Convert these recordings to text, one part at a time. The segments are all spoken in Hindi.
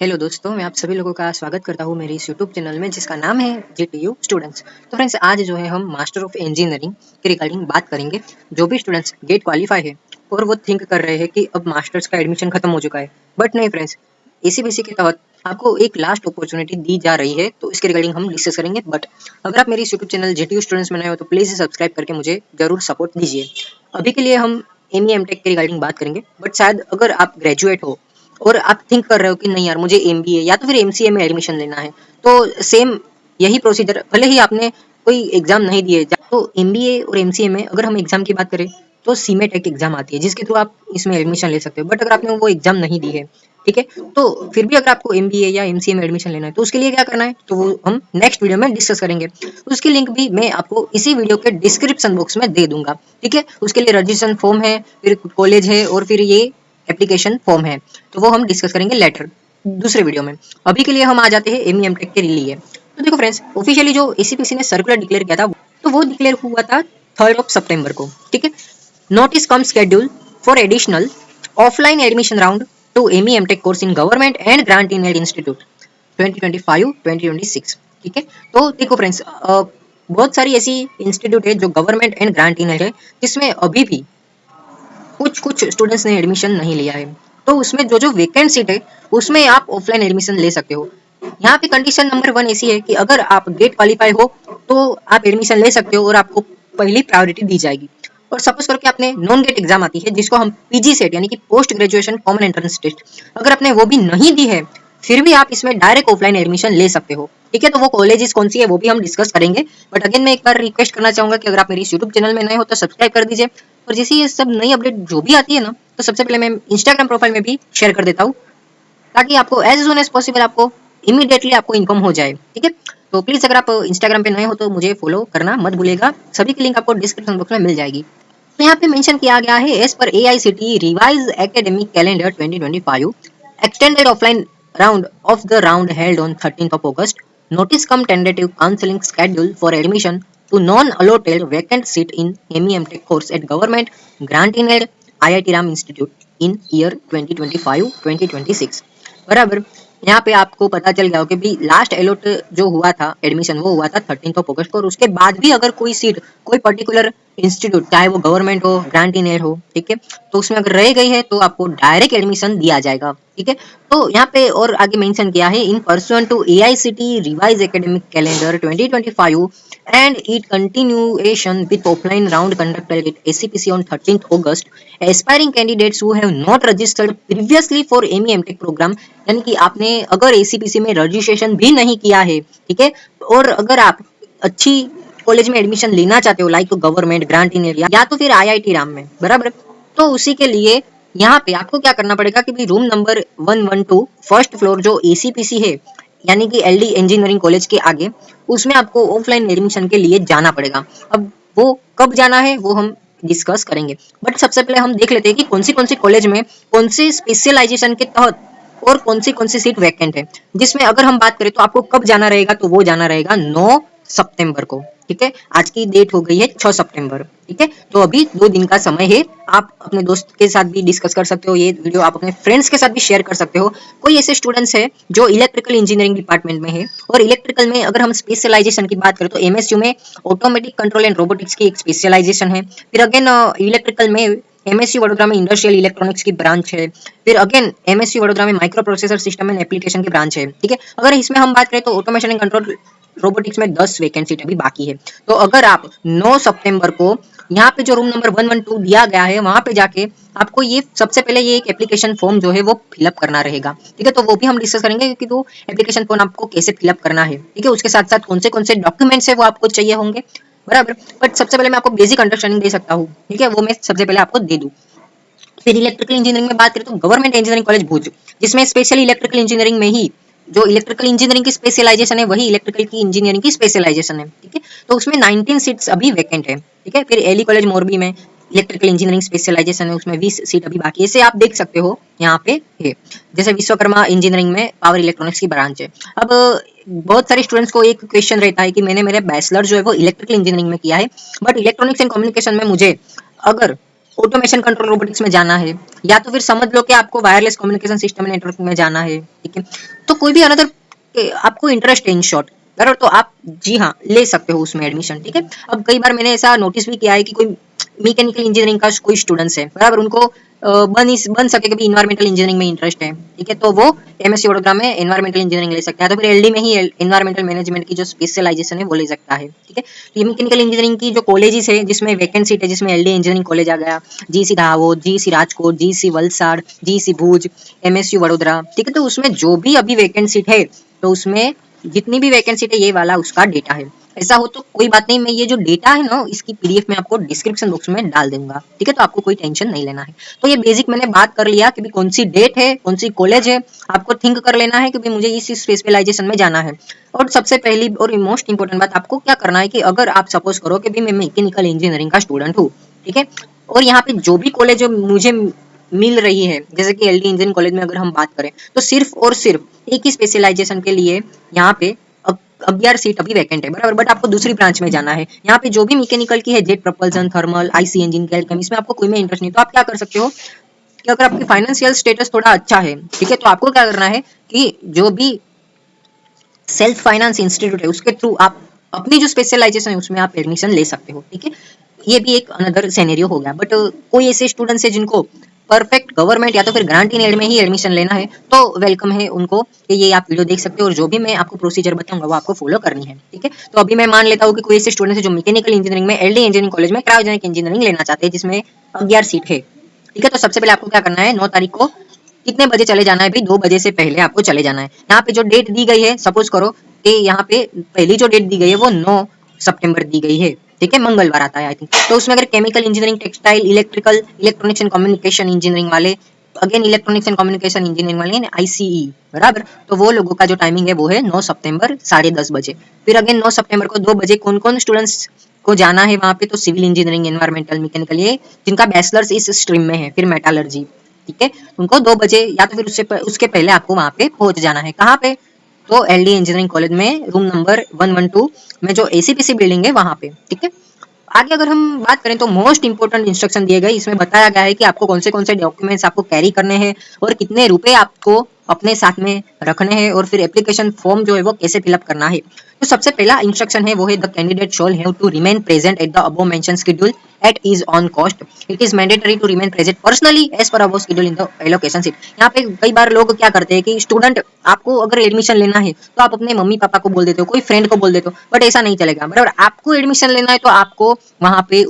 हेलो दोस्तों, मैं आप सभी लोगों का स्वागत करता हूँ मेरे इस यूट्यूब चैनल में जिसका नाम है जीटीयू स्टूडेंट्स। तो फ्रेंड्स, आज जो है हम मास्टर ऑफ इंजीनियरिंग के रिगार्डिंग बात करेंगे। जो भी स्टूडेंट्स गेट क्वालिफाई है और वो थिंक कर रहे हैं कि अब मास्टर्स का एडमिशन खत्म हो चुका है, बट नहीं फ्रेंड्स, एसीबीसी के तहत आपको एक लास्ट अपॉर्चुनिटी दी जा रही है, तो इसके रिगार्डिंग हम डिस्कस करेंगे। बट अगर आप मेरे इस यूट्यूब चैनल जीटीयू स्टूडेंट्स में नए हो तो प्लीज़ सब्सक्राइब करके मुझे जरूर सपोर्ट दीजिए। अभी के लिए हम एमई एमटेक के रिगार्डिंग बात करेंगे, बट शायद अगर आप ग्रेजुएट हो और आप थिंक कर रहे हो कि नहीं यार, मुझे एमबीए या तो फिर एमसीए में एडमिशन लेना है, तो सेम यही प्रोसीजर, भले ही आपने कोई एग्जाम नहीं दिए, तो एमबीए और एमसीए में अगर हम एग्जाम की बात करें तो सीमेट एक एग्जाम आती है जिसके थ्रू आप इसमें एडमिशन ले सकते हो। बट अगर आपने वो एग्जाम नहीं दी है, ठीक है, तो फिर भी अगर आपको एमबीए या एमसीए में एडमिशन लेना है तो उसके लिए क्या करना है, तो वो हम नेक्स्ट वीडियो में डिस्कस करेंगे। उसकी लिंक भी मैं आपको इसी वीडियो के डिस्क्रिप्शन बॉक्स में दे दूंगा, ठीक है। उसके लिए रजिस्ट्रेशन फॉर्म है, फिर कॉलेज है और फिर ये एप्लीकेशन फॉर्म है, तो वो हम डिस्कस करेंगे लेटर दूसरे वीडियो में। अभी के लिए हम आ जाते हैं एमई एमटेक के लिए। तो देखो फ्रेंड्स, ऑफिशियली जो एसीपीसी ने सर्कुलर डिक्लेयर किया था, तो वो डिक्लेयर हुआ था 3 सितंबर को, ठीक है। Notice cum schedule for additional offline admission round to ME MTech course in government and grant in aid institute 2025-2026, ठीक है। तो देखो फ्रेंड्स, बहुत सारी ऐसी इंस्टीट्यूट है जो government and grant in aid है, जिसमें अभी भी कुछ कुछ स्टूडेंट्स ने एडमिशन नहीं लिया है। तो उसमें जो जो वेकेंट सीट है उसमें आप ऑफलाइन एडमिशन ले सकते हो। यहाँ पे कंडीशन नंबर 1 ऐसी है कि अगर आप गेट क्वालिफाई हो तो आप एडमिशन ले सकते हो और आपको पहली प्रायोरिटी दी जाएगी। और सपोज करो कि आपने नॉन गेट एग्जाम आती है जिसको हम पीजी सेट यानी कि post graduation common entrance test, अगर आपने वो भी नहीं दी है, फिर भी आप इसमें डायरेक्ट ऑफलाइन एडमिशन ले सकते हो, ठीक है। तो वो कॉलेजेस कौन सी है वो भी हम डिस्कस करेंगे। बट अगेन मैं एक बार रिक्वेस्ट करना चाहूंगा कि अगर आप मेरी इस यूट्यूब चैनल में नए हो तो सब्सक्राइब कर दीजिए। और जैसे ये सब नई अपडेट जो भी आती है ना, तो सबसे पहले मैं इंस्टाग्राम प्रोफाइल में भी शेयर कर देता हूँ, ताकि आपको एज सुन एज पॉसिबल आपको इमीडिएटली आपको इन्फॉर्म हो जाए, ठीक है। तो प्लीज अगर आप इंस्टाग्राम पे नए हो तो मुझे फॉलो करना मत भूलिएगा। सभी की लिंक आपको डिस्क्रिप्शन बॉक्स में मिल जाएगी। तो यहाँ पे मेंशन किया गया है, as per AICTE revise academic calendar 2025 extended offline round of the round held on 13th of August, notice come tentative counseling schedule for admission to non-allotted vacant seat in MEM Tech course at government grant in aid IIT Ram Institute in year 2025-2026। बराबर, यहाँ पे आपको पता चल गया हो कि भी लास्ट अलॉट जो हुआ था एडमिशन वो हुआ था 13 अगस्त को, और उसके बाद भी अगर कोई सीट कोई पर्टिकुलर इंस्टीट्यूट, चाहे वो गवर्नमेंट हो ग्रांट इन एड हो, ठीक है, तो उसमें अगर रह गई है तो आपको डायरेक्ट एडमिशन दिया जाएगा, ठीक है। तो यहाँ पे और आगे मेंशन किया है, in pursuant to AICTE revise academic calendar 2025 and its continuation with offline round conducted at ACPC on 13th August, aspiring candidates who have not registered previously for MEM Tech program, यानी कि आपने अगर ACPC में रजिस्ट्रेशन भी नहीं किया है, ठीक है, और अगर आप अच्छी कॉलेज में एडमिशन लेना चाहते हो like government grant in area या तो फिर आईआईटी राम में, बराबर, तो उसी के लिए यहाँ पे आपको क्या करना पड़ेगा कि भी रूम नंबर 112 फर्स्ट फ्लोर जो एसीपीसी है, यानी कि एलडी इंजीनियरिंग कॉलेज के आगे, उसमें आपको ऑफलाइन एडमिशन के लिए जाना पड़ेगा। अब वो कब जाना है वो हम डिस्कस करेंगे, बट सबसे पहले हम देख लेते हैं कि कौन सी कॉलेज में कौन सी स्पेशलाइजेशन के तहत और कौन सी सीट वैकेंट है। जिसमें अगर हम बात करें तो आपको कब जाना रहेगा, तो वो जाना रहेगा 9 सितंबर को, ठीक है। आज की डेट हो गई है 6 सितंबर, ठीक है। तो अभी 2 दिन का समय है, आप अपने दोस्त के साथ भी डिस्कस कर सकते हो, ये वीडियो आप अपने फ्रेंड्स के साथ भी शेयर कर सकते हो। कोई ऐसे स्टूडेंट्स है जो इलेक्ट्रिकल इंजीनियरिंग डिपार्टमेंट में है, और इलेक्ट्रिकल में अगर हम स्पेशलाइजेशन की बात करें तो एमएसयू में ऑटोमेटिक कंट्रोल एंड रोबोटिक्स की एक स्पेशलाइजेशन है। फिर अगेन इलेक्ट्रिकल में एमएसयू वडोदरा में इंडस्ट्रियल इलेक्ट्रॉनिक्स की ब्रांच है। फिर अगेन एमएसयू वडोदरा में micro processor system and application की ब्रांच है, ठीक है। अगर इसमें हम बात करें तो ऑटोमेशन एंड कंट्रोल रोबोटिक्स में 10 वैकेंट सीट अभी बाकी है। तो अगर आप 9 सितंबर को यहाँ पे जो रूम नंबर 112 दिया गया है वहां पे जाके आपको ये सबसे पहले ये एक एप्लीकेशन फॉर्म जो है वो फिलअप करना रहेगा, ठीक है। तो वो भी हम डिस्कस करेंगे कि वो एप्लीकेशन फॉर्म आपको कैसे फिलअप करना है, ठीक है। उसके साथ साथ कौन से डॉक्यूमेंट्स है वो आपको चाहिए होंगे, बराबर। बट सबसे पहले मैं आपको बेसिक अंडरस्टैंडिंग दे सकता हूँ, ठीक है, वो मैं सबसे पहले आपको दे दूँ। फिर इलेक्ट्रिकल इंजीनियरिंग में बात करें तो गवर्नमेंट इंजीनियरिंग कॉलेज भुज, जिसमें स्पेशली इलेक्ट्रिकल इंजीनियरिंग में ही जो इलेक्ट्रिकल इंजीनियरिंग की स्पेशलाइजेशन है वही इलेक्ट्रिकल की इंजीनियरिंग की स्पेशलाइजेशन है, ठीक है। तो उसमें 19 सीट्स अभी वैकेंट है, ठीक है। फिर एली कॉलेज मोरबी में इलेक्ट्रिकल इंजीनियरिंग स्पेशलाइजेशन है, उसमें 20 सीट अभी बाकी है। इसे आप देख सकते हो यहाँ पे है। जैसे विश्वकर्मा इंजीनियरिंग में पावर इलेक्ट्रॉनिक्स की ब्रांच है। अब बहुत सारे स्टूडेंट्स को एक क्वेश्चन रहता है कि मैंने मेरा बैचलर जो है वो इलेक्ट्रिकल इंजीनियरिंग में किया है, बट इलेक्ट्रॉनिक्स एंड कम्युनिकेशन में मुझे अगर ऑटोमेशन कंट्रोल रोबोटिक्स में जाना है, या तो फिर समझ लो कि आपको वायरलेस कम्युनिकेशन सिस्टम नेटवर्क में जाना है, ठीक है। तो कोई भी अनदर आपको इंटरेस्ट है इन शॉर्ट, बराबर, तो आप जी हाँ ले सकते हो उसमें एडमिशन, ठीक है। अब कई बार मैंने ऐसा नोटिस भी किया है कि कोई मैकेनिकल इंजीनियरिंग का कोई स्टूडेंट्स है, बराबर, उनको बन सके कभी इन्वायरमेंटल इंजीनियरिंग में इंटरेस्ट है, ठीक है, तो वो एमएससी वडोदरा में एनवायरमेंटल इंजीनियरिंग ले सकता है, तो फिर एलडी में ही एनवायरमेंटल मैनेजमेंट की जो स्पेशलाइजेशन है वो ले सकता है, ठीक है। ये मैकेनिकल इंजीनियरिंग की जो कॉलेजेस है जिसमें वैकेंसी है, जिसमें एलडी इंजीनियरिंग कॉलेज आ गया, GC Dahod, GC Rajkot, GC Valsad, GC Bhuj, MSU Vadodara, ठीक है, तो उसमें जो भी अभी वैकेंसी है, तो उसमें जितनी भी वैकेंसी है ये वाला उसका डेटा है। ऐसा हो तो कोई बात नहीं, मैं ये जो डेटा है ना इसकी पीडीएफ में आपको डिस्क्रिप्शन बॉक्स में डाल दूंगा, ठीक है, तो आपको कोई टेंशन नहीं लेना है। तो ये बेसिक मैंने बात कर लिया कि भी कौन सी डेट है, कौन सी कॉलेज है, आपको थिंक कर लेना है कि भी मुझे इस स्पेशलाइजेशन में जाना है। और सबसे पहली और मोस्ट इंपोर्टेंट बात आपको क्या करना है कि अगर आप सपोज करो कि भी मैं मैकेनिकल इंजीनियरिंग का स्टूडेंट हूँ, ठीक है, और यहाँ पे जो भी कॉलेज मुझे मिल रही है, जैसे कि एलडी इंजीनियरिंग कॉलेज में अगर हम बात करें, तो सिर्फ और सिर्फ एक ही स्पेशलाइजेशन के लिए यहाँ पे 11 सीट अभी वैकेंट है, बराबर, बट आपको दूसरी ब्रांच में जाना है। यहाँ पे जो भी मैकेनिकल की है, jet propulsion, thermal, IC engine, गैल्कम, इसमें आपको कोई में इंटरेस्ट नहीं, तो आप क्या कर सकते हो कि अगर आपकी फाइनेंशियल स्टेटस थोड़ा अच्छा है, ठीक है, तो आपको क्या करना है कि जो भी सेल्फ फाइनेंस इंस्टीट्यूट है उसके थ्रू आप अपनी जो स्पेशलाइजेशन है उसमें आप एडमिशन ले सकते हो, ठीक है। ये भी एक अनदर सिनेरियो हो गया, बट कोई ऐसे स्टूडेंट्स है जिनको परफेक्ट गवर्नमेंट या तो फिर ग्रांट इन एड में ही एडमिशन लेना है, तो वेलकम है उनको कि ये आप वीडियो देख सकते हो, और जो भी मैं आपको प्रोसीजर बताऊंगा वो आपको फॉलो करनी है, ठीक है। तो अभी मैं मान लेता हूँ कि कोई ऐसे स्टूडेंट है जो मैकेनिकल इंजीनियरिंग में एलडी इंजीनियरिंग कॉलेज में क्रायोजेनिक इंजीनियरिंग लेना चाहते हैं, जिसमें 11 सीट है, ठीक है। तो सबसे पहले आपको क्या करना है, 9 तारीख को कितने बजे चले जाना है भाई, 2 बजे से पहले आपको चले जाना है। यहाँ पे जो डेट दी गई है, सपोज करो कि यहाँ पे पहली जो डेट दी गई है वो 9 सितंबर दी गई है, ठीक है, मंगलवार आता है आई थिंक। तो उसमें अगर chemical engineering, textile, electrical, electronics and communication engineering वाले, again electronics and communication engineering वाले आईसीई, बराबर, तो वो लोगों का जो टाइमिंग है वो है 9 सितंबर 10:30 बजे। फिर अगेन 9 सितंबर को 2 बजे कौन कौन स्टूडेंट्स को जाना है वहां पे, तो सिविल इंजीनियरिंग, एनवायरमेंटल, मैकेनिकल, ये जिनका बैचलर्स इस स्ट्रीम में है, फिर मेटालर्जी, ठीक है, उनको 2 बजे या तो फिर उसके पहले आपको वहां पे पहुंच जाना है। कहाँ पे, तो एलडी इंजीनियरिंग कॉलेज में रूम नंबर 112 में जो एसीपीसी बिल्डिंग है वहां पे, ठीक है। आगे अगर हम बात करें तो मोस्ट इंपोर्टेंट इंस्ट्रक्शन दिए गए, इसमें बताया गया है कि आपको कौन से डॉक्यूमेंट्स आपको कैरी करने हैं और कितने रुपए आपको अपने साथ में रखने हैं, और फिर एप्लीकेशन फॉर्म जो है वो कैसे फिलअप करना है। तो सबसे पहला इंस्ट्रक्शन है वो है the candidate shall have to remain present at the above mention schedule at his own cost. It is mandatory to remain present personally as per above schedule in the allocation seat. यहाँ पे कई बार लोग क्या करते हैं कि स्टूडेंट आपको अगर एडमिशन लेना है तो आप अपने मम्मी पापा को बोल देते हो, कोई फ्रेंड को बोल देते हो, बट ऐसा नहीं चलेगा, बराबर। आपको एडमिशन लेना है तो आपको वहां पे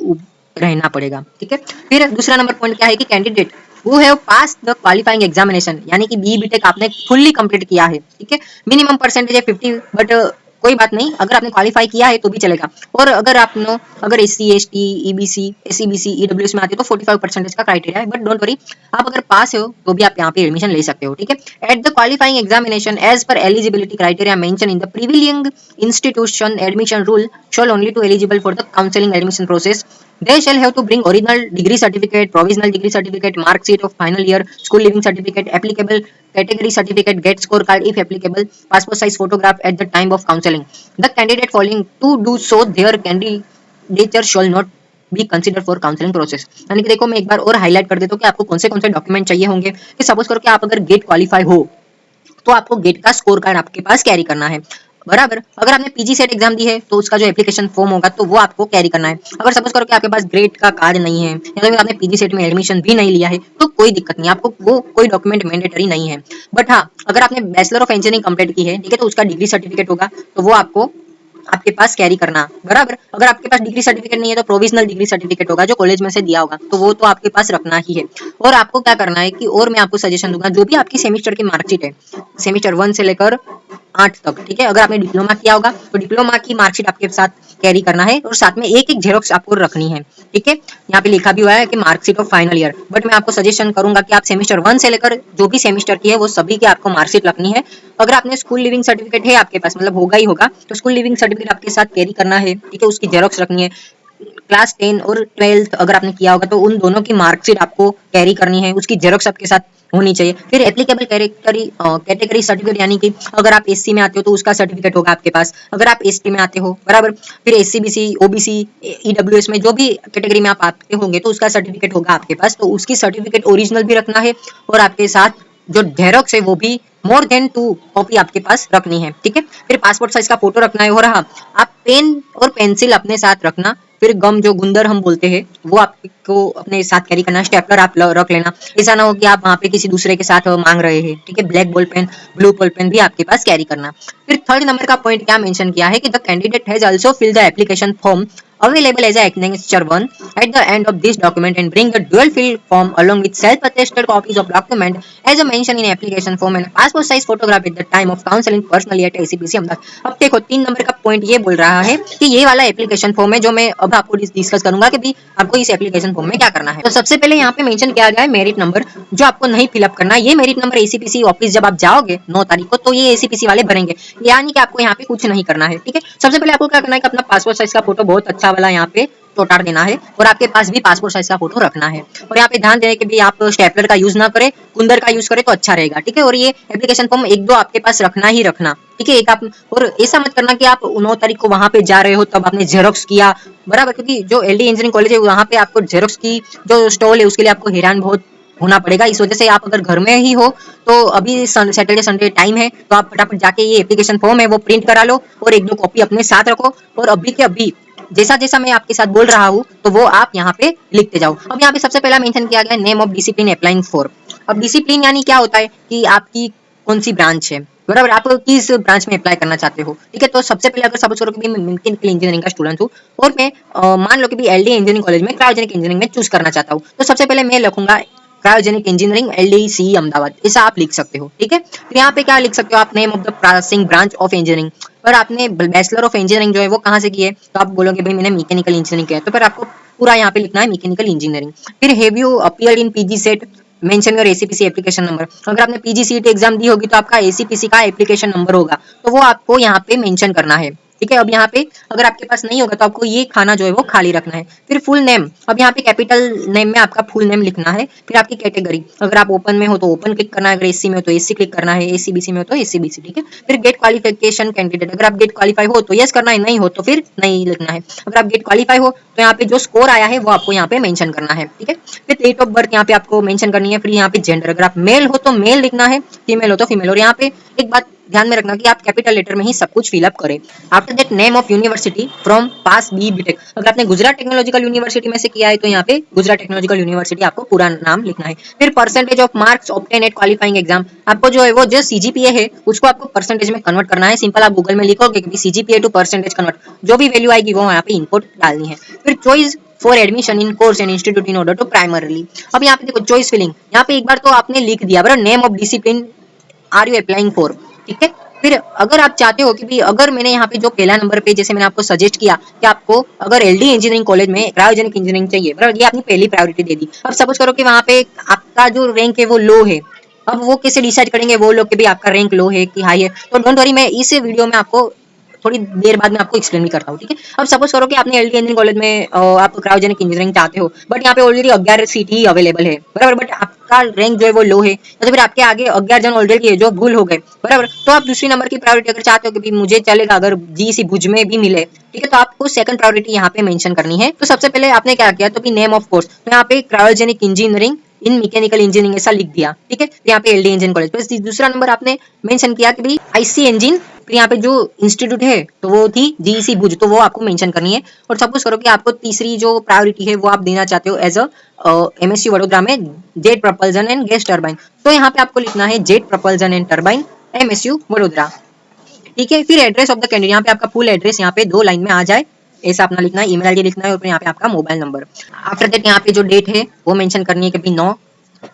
रहना पड़ेगा, ठीक है। फिर दूसरा नंबर पॉइंट क्या है कि candidate who have passed the qualifying examination, यानी कि बी बीटेक आपने फुल्ली कंप्लीट किया है, ठीक है, मिनिमम परसेंटेज है 50, बट कोई बात नहीं, अगर आपने क्वालिफाई किया है तो भी चलेगा। और अगर आपने अगर SC ST EBC SCBC EWS में आते हो तो 45% का क्राइटेरिया है, बट डोंट वरी, आप अगर पास हो तो भी आप यहाँ पे एडमिशन ले सकते हो, ठीक है। At the qualifying examination as per eligibility criteria mention in the prevailing institution admission rule shall only to eligible for the counselling admission process. They shall have to bring original degree certificate, provisional degree certificate, mark sheet of final year, school living certificate, applicable category certificate, GATE scorecard if applicable, passport size photograph at the time of counseling. The candidate failing to do so, their candidature shall not be considered for counseling process। यानी कि देखो मैं एक बार और हाईलाइट कर देता हूँ कि आपको कौन से डॉक्यूमेंट चाहिए होंगे। कि सपोज करो कि आप अगर गेट क्वालिफाई हो तो आपको गेट का स्कोर कार्ड आपके पास कैरी करना है, बराबर। अगर आपने पीजी सेट एग्जाम दी है तो उसका जो एप्लीकेशन फॉर्म होगा तो वो आपको कैरी करना है। अगर सपोज करो कि आपके पास ग्रेड का कार्ड नहीं है या तो आपने पीजी सेट में एडमिशन भी नहीं लिया है तो कोई दिक्कत नहीं, आपको वो कोई डॉक्यूमेंट मैंडेटरी नहीं है। बट हाँ, अगर आपने बैचलर ऑफ इंजीनियरिंग कंप्लीट की है, ठीक है, तो उसका डिग्री सर्टिफिकेट होगा तो वो आपको आपके पास कैरी करना, बराबर। अगर आपके पास डिग्री सर्टिफिकेट नहीं है तो प्रोविजनल डिग्री सर्टिफिकेट होगा जो कॉलेज में से दिया होगा, तो वो तो आपके पास रखना ही है। और आपको क्या करना है कि और मैं आपको सजेशन दूंगा, जो भी आपकी सेमेस्टर की मार्कशीट है, सेमेस्टर 1 से लेकर 8 तक, ठीक है, अगर आपने डिप्लोमा किया होगा तो डिप्लोमा की मार्कशीट आपके साथ कैरी करना है, और साथ में एक एक जेरोक्स आपको रखनी है, ठीक है। यहाँ पे लिखा भी हुआ है कि marksheet of final year, but मैं आपको सजेशन करूंगा कि आप सेमेस्टर 1 से लेकर जो भी सेमेस्टर की है वो सभी की आपको मार्कशीट रखनी है। अगर आपने स्कूल लिविंग सर्टिफिकेट है आपके पास, मतलब होगा ही होगा, तो स्कूल लिविंग सर्टिफिकेट आपके साथ कैरी करना है, ठीक है, उसकी जेरोक्स रखनी है। क्लास 10 और 12th अगर आपने किया होगा तो उन दोनों की मार्कशीट आपको कैरी करनी है, उसकी जेरोक्स आपके साथ होनी चाहिए। फिर एप्लीकेबल कैटेगरी सर्टिफिकेट, यानी कि अगर आप एससी में आते हो तो उसका सर्टिफिकेट होगा आपके पास, अगर आप एसटी में आते हो बराबर, फिर एससी बीसी ओबीसी ईडब्ल्यूएस में जो भी कैटेगरी में आप आते होंगे तो उसका सर्टिफिकेट होगा आपके पास, तो उसकी सर्टिफिकेट ओरिजिनल भी रखना है और आपके साथ जो जेरोक्स है वो भी मोर देन 2 कॉपी आपके पास रखनी है, ठीक है। फिर पासपोर्ट साइज का फोटो रखना है, और हाँ, आप पेन और पेंसिल अपने साथ रखना। फिर गम जो गुंदर हम बोलते हैं वो आपको अपने साथ कैरी करना, स्टेपलर आप रख लेना, ऐसा ना हो कि आप वहाँ पे किसी दूसरे के साथ मांग रहे हैं, ठीक है। Black ball pen, blue ball pen भी आपके पास कैरी करना। फिर थर्ड नंबर का पॉइंट क्या मेंशन किया है कि the candidate has also fill the application form available as a annexure 1 at the end of this document and bring the dual fill form along with self-attested copies of document as a mention in application form and a passport size photograph at the time of counseling personally at ACPC Ahmedabad. अब देखो 3 नंबर का पॉइंट ये बोल रहा है कि ये वाला एप्लीकेशन फॉर्म है जो मैं अब आपको डिस्कस करूंगा कि भी आपको इस एप्लीकेशन फॉर्म में क्या करना है। तो सबसे पहले यहाँ पे मेंशन किया गया है मेरिट नंबर, जो आपको नहीं फिलअप करना। ये मेरिट नंबर एसीपीसी ऑफिस जब आप जाओगे 9 तारीख को तो ये एसीपीसी वाले भरेंगे, यानी कि आपको यहाँ पे कुछ नहीं करना है, ठीक है। सबसे पहले आपको क्या करना है कि अपना पासपोर्ट साइज का फोटो बहुत अच्छा वाला यहाँ पे चोटाड़ देना है, और आपके पास भी पासपोर्ट साइज का फोटो रखना है। और यहाँ पे ध्यान देने के भी आप स्टेपलर का यूज ना करें, कुंदर का यूज करें तो अच्छा रहेगा, ठीक है। और ये एप्लीकेशन फॉर्म 1-2 आपके पास रखना ही रखना, ठीक है। एक आप, और ऐसा मत करना कि आप 9 तारीख को वहां पे जा रहे हो तब आपने जेरोक्स किया बराबर, क्योंकि जो एलडी इंजीनियरिंग कॉलेज है वहां पे आपको जेरोक्स की जो स्टॉल है उसके लिए आपको हैरान बहुत होना पड़ेगा। इस वजह से आप अगर घर में ही हो तो अभी सैटरडे संडे टाइम है तो आप फटाफट जाके ये एप्लीकेशन फॉर्म है वो प्रिंट करा लो और 1-2 कॉपी अपने साथ रखो, और अभी के अभी जैसा जैसा मैं आपके साथ बोल रहा हूँ तो वो आप यहाँ पे लिखते जाओ। अब यहाँ पे सबसे पहला मेंशन किया गया name of discipline applying for. अब डिसिप्लिन यानी क्या होता है कि आपकी कौन सी ब्रांच है बराबर, आप किस ब्रांच में अप्लाई करना चाहते हो, ठीक है। तो सबसे पहले अगर सपोज करो कि मैं मैकेनिकल इंजीनियरिंग का स्टूडेंट हूँ और मैं मान लो कि भी एलडी इंजीनियरिंग कॉलेज में क्रायोजेनिक इंजीनियरिंग में चूज करना चाहता हूँ, तो सबसे पहले मैं लिखूंगा क्रायोजेनिक इंजीनियरिंग एलडीसी अहमदाबाद, ऐसा आप लिख सकते हो, ठीक है। तो यहाँ पे क्या लिख सकते हो आप, name of the processing branch of engineering. और आपने बैचलर ऑफ इंजीनियरिंग जो है वो कहाँ से की है, तो आप बोलोगे भाई मैंने मैकेनिकल इंजीनियरिंग किया है, तो फिर आपको पूरा यहाँ पे लिखना है मैकेनिकल इंजीनियरिंग। फिर have you appeared in PG set, mention your ACPC application number. अगर आपने पीजीसीईटी एग्जाम दी होगी तो आपका एसीपीसी का एप्लीकेशन नंबर होगा, तो वो आपको यहाँ पे मेंशन करना है, ठीक है। अब यहाँ पे अगर आपके पास नहीं होगा तो आपको ये खाना जो है वो खाली रखना है। फिर फुल नेम, अब यहाँ पे कैपिटल नेम में आपका फुल नेम लिखना है। फिर आपकी कैटेगरी, अगर आप ओपन में हो तो ओपन क्लिक करना है, अगर एससी में हो तो एससी क्लिक करना है, एससीबीसी में हो तो एससीबीसी, ठीक है। फिर गेट क्वालिफिकेशन कैंडिडेट, अगर आप गेट क्वालिफाई हो तो यस करना है, नहीं हो तो फिर नहीं लिखना है। अगर आप गेट क्वालिफाई हो तो यहाँ पे जो स्कोर आया है वो आपको यहाँ पे मेंशन करना है, ठीक है। फिर डेट ऑफ बर्थ यहाँ पे आपको मेंशन करनी है। फिर यहाँ पे जेंडर, अगर आप मेल हो तो मेल लिखना है, फीमेल हो तो फीमेल। और यहाँ पे एक बात ध्यान में रखना कि आप कैपिटल लेटर में ही सब कुछ फिलअप करें। After that name of university from pass B BTech, अगर आपने गुजरात टेक्नोलॉजिकल यूनिवर्सिटी में से किया है तो यहाँ पे गुजरात टेक्नोलॉजिकल यूनिवर्सिटी आपको पूरा नाम लिखना है। फिर percentage of marks obtain at qualifying exam, आपको जो है वो जो सीजीपीए है उसको आपको परसेंटेज में कन्वर्ट करना है। सिंपल आप गूगल में लिखोगे कि सीजीपीए टू परसेंटेज कन्वर्ट, जो भी वैल्यू आएगी वो यहाँ पे इनपुट डालनी है। फिर choice for admission in course and institute in order to primarily, अब यहाँ पे देखो चॉइस फिलिंग, यहाँ पे एक बार तो आपने लिख दिया बराबर, name of discipline are you applying for, ठीक है। फिर अगर आप चाहते हो कि भी अगर मैंने यहाँ पे जो पहला नंबर पे जैसे मैंने आपको सजेस्ट किया कि आपको अगर एलडी इंजीनियरिंग कॉलेज में क्रायोजेनिक इंजीनियरिंग चाहिए बराबर, ये आपने पहली प्रायोरिटी दे दी। अब सपोज करो कि वहाँ पे आपका जो रैंक है वो लो है, अब वो कैसे डिसाइड करेंगे वो लोग कि भी आपका रैंक लो है कि हाई है, तो डोंट वरी, मैं इस वीडियो में आपको थोड़ी देर बाद में आपको एक्सप्लेन भी करता हूँ, ठीक है। अब सपोज करो कि आपने एलडी इंजीनियरिंग कॉलेज में आप क्रायोजेनिक इंजीनियरिंग चाहते हो, बट यहाँ पे ऑलरेडी 11 सीट ही अवेलेबल है बराबर, बट आपका रैंक जो है वो लो है, तो फिर आपके आगे 11 जन ऑलरेडी है जो भूल हो गए बराबर, तो आप दूसरी नंबर की प्रायोरिटी अगर चाहते हो कि मुझे चलेगा अगर जीसी भुज में भी मिले, ठीक है, तो आपको सेकंड प्रायोरिटी यहाँ पे मेंशन करनी है। तो सबसे पहले आपने क्या किया, तो नेम ऑफ कोर्स, तो यहाँ पे cryogenic engineering in mechanical engineering ऐसा लिख दिया, ठीक है। यहाँ पे एलडी इंजीनियरिंग कॉलेज, प्लस दूसरा नंबर आपने मेंशन किया कि भाई आईसी इंजीन, फिर यहाँ पे जो इंस्टीट्यूट है तो वो थी जीईसी भुज, तो वो आपको मेंशन करनी है। और सपोज करो कि आपको तीसरी जो प्रायोरिटी है वो आप देना चाहते हो एज अ एमएसयू वडोदरा में jet propulsion and gas turbine, तो यहाँ पे आपको लिखना है jet propulsion and turbine MSU Vadodara, ठीक है। फिर एड्रेस ऑफ द कैंडिडेट, यहाँ पे आपका फुल एड्रेस यहाँ पे 2 लाइन में आ जाए ऐसा अपना लिखना है, ईमेल आईडी लिखना है और फिर यहाँ पे आपका मोबाइल नंबर। आफ्टर दैट यहाँ पे जो डेट है वो मेंशन करनी है कि 9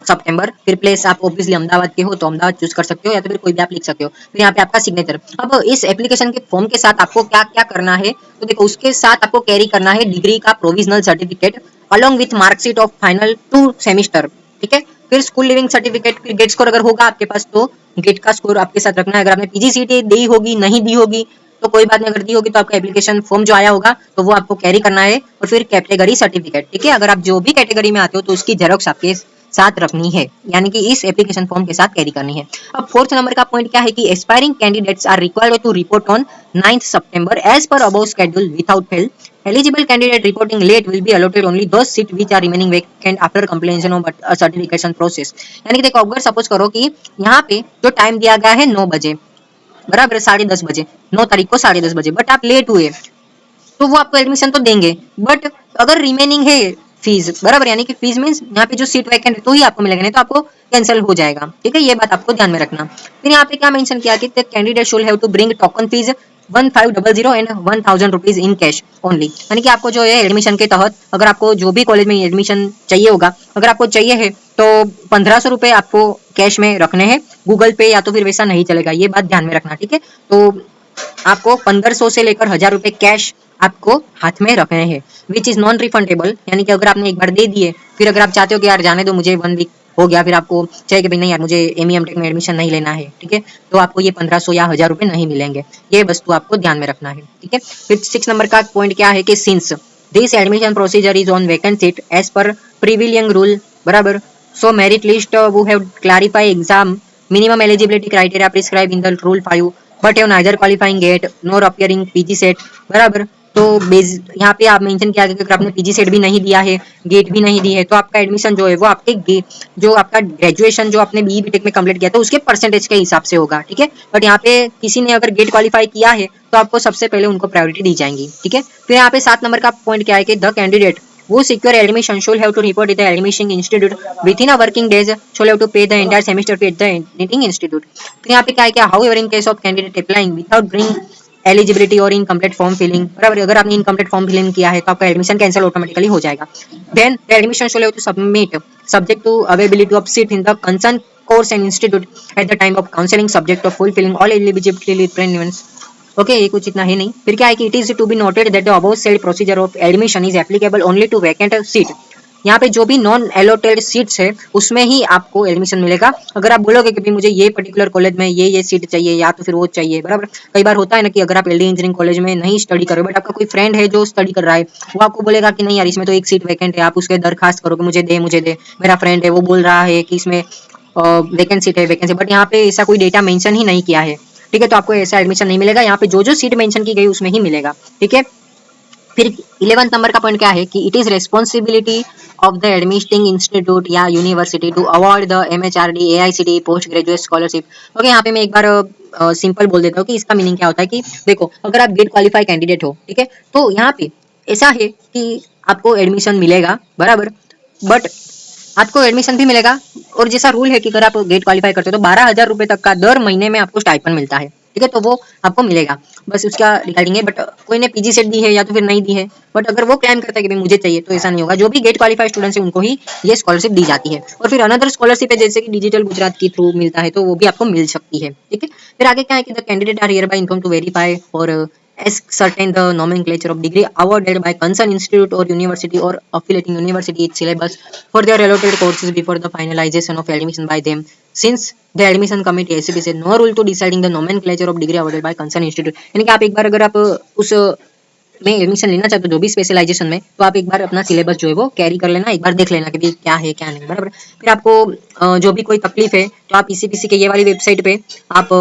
सितंबर। फिर प्लेस आप ऑब्वियसली अहमदाबाद के हो तो अहमदाबाद चूज कर सकते हो या तो फिर कोई भी आप लिख सकते हो। फिर यहाँ पे आपका सिग्नेचर। अब इस एप्लीकेशन के फॉर्म के साथ आपको क्या क्या करना है, तो देखो उसके साथ आपको कैरी करना है डिग्री का provisional certificate along with marksheet of final 2 semester, ठीक है। फिर स्कूल लिविंग सर्टिफिकेट, फिर गेट स्कोर अगर होगा आपके पास तो गेट का स्कोर आपके साथ रखना है। अगर आपने पीजीसीईटी दी होगी नहीं दी होगी तो कोई बात नहीं, अगर दी होगी तो आपका एप्लीकेशन फॉर्म जो आया होगा तो वो आपको कैरी करना है, और फिर कैटेगरी सर्टिफिकेट, ठीक है। अगर आप जो भी कैटेगरी में आते हो तो उसकी जेरॉक्स आपके साथ रखनी है, यानी कि इस एप्लीकेशन फॉर्म के साथ कैरी करनी है। अब फोर्थ नंबर का पॉइंट क्या है कि aspiring candidates are required to report on 9th September as per above schedule without fail. Eligible candidate reporting late will be allotted only those seats which are remaining vacant after completion of a certification process। यानी कि देखो, अगर सपोज करो कि यहाँ पे जो टाइम दिया गया है 9 बजे, बराबर 10:30 बजे, 9 तारीख को 10:30 बजे, बट आप लेट हुए तो वो आपको एडमिशन तो देंगे, बट अगर रिमेनिंग है फीस, बराबर, यानी कि फीस मींस यहाँ पे जो सीट वैकेंट है तो ही आपको मिलेगा, नहीं तो आपको कैंसिल हो जाएगा, ठीक है। ये बात आपको ध्यान में रखना। फिर यहाँ पे क्या मेंशन किया कि candidate should have to bring token fees 1500 and 1000 rupees in cash only. यानी कि आपको जो है एडमिशन के तहत, अगर आपको जो भी कॉलेज में एडमिशन चाहिए होगा, अगर आपको चाहिए है तो 1500 रुपए आपको कैश में रखने हैं, गूगल पे या तो फिर वैसा नहीं चलेगा, ये बात ध्यान में रखना, ठीक है। तो आपको 1500 से लेकर 1000 रुपए कैश आपको हाथ में रखने हैं, विच इज नॉन रिफंडेबल। यानी कि अगर आपने एक बार दे दिए, फिर अगर आप चाहते हो कि यार जाने दो, मुझे 1 वीक हो गया, फिर आपको चाहिए कि भाई नहीं यार मुझे एमई टेक में एडमिशन नहीं लेना है, ठीक है, तो आपको ये 1500 या 1000 रुपए नहीं मिलेंगे। ये वस्तु आपको ध्यान में रखना है, ठीक है। फिर 6 नंबर का पॉइंट क्या है कि since this admission procedure is on vacant seat as per prevailing rule, बराबर, so merit list we have clarify exam minimum eligibility criteria prescribed in the rule 5 but have neither qualifying gate nor appearing PG set, बराबर। तो बेस यहाँ पे आप मेंशन किया कि अगर आपने पीजी सेट भी नहीं दिया है, गेट भी नहीं दी है, तो आपका एडमिशन जो है वो आपके जो आपका ग्रेजुएशन जो आपने बीई बीटेक में कंप्लीट किया था उसके परसेंटेज के हिसाब से होगा, ठीक है। बट यहाँ पे किसी ने अगर गेट क्वालिफाई किया है तो आपको सबसे पहले उनको प्रायोरिटी दी जाएंगी, ठीक है। फिर यहाँ पे 7 नंबर का पॉइंट क्या है कि the candidate who secure admission should have to report at the admission institute within a working days, should have to pay the entire semester fee at the admitting institute। फिर यहाँ पे क्या है कि however in case of candidate applying without bring eligibility or incomplete form filling, बराबर, अगर आपने incomplete form filling किया है तो आपका एडमिशन कैंसिल ऑटोमेटिकली हो जाएगा। then the admission should have to submit subject to availability of seat in the concerned course and institute at the time of counseling subject of fulfilling all eligibility requirements। Okay, ये कुछ इतना ही नहीं। फिर क्या है कि it is to be noted that the above said procedure of admission is applicable only to vacant seat. यहाँ पे जो भी नॉन एलोटेड सीट्स है उसमें ही आपको एडमिशन मिलेगा। अगर आप बोलोगे कि मुझे ये पर्टिकुलर कॉलेज में ये सीट चाहिए या तो फिर वो चाहिए, बराबर। कई बार होता है ना कि अगर आप एलडी इंजीनियरिंग कॉलेज में नहीं स्टडी करो बट आपका कोई फ्रेंड है जो स्टडी कर रहा है, वो आपको बोलेगा कि नहीं यार इसमें तो एक सीट वैकेंट है, आप उसके दरखास्त करो कि मुझे दे, मेरा फ्रेंड है वो बोल रहा है कि इसमें वैकेंट सीट है, वैकेंसी, बट यहाँ पे ऐसा कोई डेटा मेंशन ही नहीं किया है, ठीक है। तो आपको ऐसा एडमिशन नहीं मिलेगा, यहाँ पे जो सीट मेंशन की गई उसमें ही मिलेगा, ठीक है। फिर 11 नंबर का पॉइंट क्या है कि it is responsibility of the admitting institute या university to award the MHRD AICTE post graduate scholarship. Okay, यहाँ पे मैं एक बार सिंपल बोल देता हूँ कि इसका मीनिंग क्या होता है कि देखो, अगर आप गेट क्वालिफाई कैंडिडेट हो, ठीक है, तो यहाँ पे ऐसा है कि आपको एडमिशन मिलेगा, बराबर, बट आपको एडमिशन भी मिलेगा, और जैसा रूल है कि अगर आप गेट क्वालिफाई करते हो तो 12,000 रुपए तक का दर महीने में आपको स्टाइपेंड मिलता है, ठीक है, तो वो आपको मिलेगा, बस उसका रिगार्डिंग है। बट कोई ने पीजी सेट दी है या तो फिर नहीं दी है, बट अगर वो क्लेम करता है कि मुझे चाहिए, तो ऐसा नहीं होगा। जो भी गेट क्वालिफाइड स्टूडेंट्स है उनको ही ये स्कॉलरशिप दी जाती है। और फिर अनदर स्कॉलरशिप है जैसे कि डिजिटल गुजरात के थ्रू मिलता है, तो वो भी आपको मिल सकती है, ठीक है। फिर आगे क्या है कि the candidate are hereby inform to verify और ascertain the nomenclature of degree awarded by concerned institute or university or affiliating university its syllabus for their allotted courses before the finalization of admission by them, since the admission committee ACP said no rule to deciding the nomenclature of degree awarded by concerned institute। यानी कि आप एक बार अगर आप उस में एडमिशन लेना चाहते हो जो भी स्पेशलाइजेशन में, तो आप एक बार अपना सिलेबस जो है वो कैरी कर लेना, एक बार देख लेना कि क्या है क्या नहीं, बराबर। फिर आपको जो भी कोई तकलीफ है तो आप ईसीपीसी के ये वाली वेबसाइट पे आप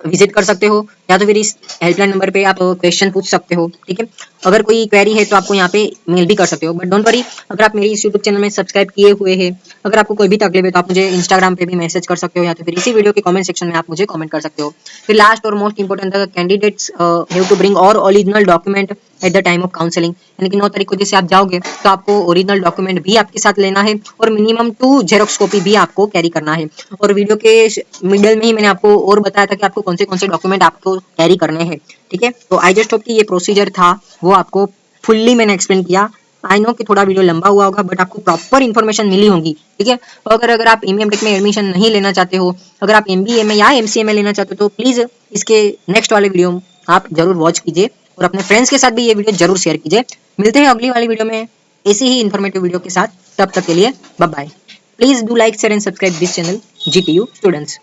विजिट कर सकते हो, या तो फिर इस हेल्पलाइन नंबर पे आप क्वेश्चन पूछ सकते हो, ठीक है। अगर कोई क्वेरी है तो आपको यहाँ पे मेल भी कर सकते हो, बट डोंट वरी, अगर आप मेरी इस यूट्यूब चैनल में सब्सक्राइब किए हुए हैं, अगर आपको कोई भी तकलीफ है तो आप मुझे इंस्टाग्राम पे भी मैसेज कर सकते हो, या तो फिर इसी वीडियो के कमेंट सेक्शन में आप मुझे कमेंट कर सकते हो। फिर लास्ट और most important, the candidates have to bring और original document at the time of counselling. यानी कि 9 तारीख को जैसे आप जाओगे तो आपको ओरिजिनल डॉक्यूमेंट भी आपके साथ लेना है, और मिनिमम 2 जेरोक्स कॉपी भी आपको कैरी करना है। और वीडियो के मिडिल में ही मैंने आपको और बताया था कि आपको कौन से डॉक्यूमेंट आपको कैरी करने हैं, ठीक है। तो आई जस्ट होप कि ये प्रोसीजर था वो आपको फुल्ली मैंने एक्सप्लेन किया। आई नो कि थोड़ा वीडियो लंबा हुआ होगा, बट आपको प्रॉपर इन्फॉर्मेशन मिली होगी, ठीक है। तो अगर आप एमईएम टेक में एडमिशन नहीं लेना चाहते हो, अगर आप एमबीए में या एमसीए में लेना चाहते हो, तो प्लीज इसके नेक्स्ट वाले वीडियो आप जरूर वॉच कीजिए, और अपने फ्रेंड्स के साथ भी ये वीडियो जरूर शेयर कीजिए। मिलते हैं अगली वाली वीडियो में ऐसी ही इन्फॉर्मेटिव वीडियो के साथ, तब तक के लिए bye bye. Please do like share and subscribe this channel GTU students.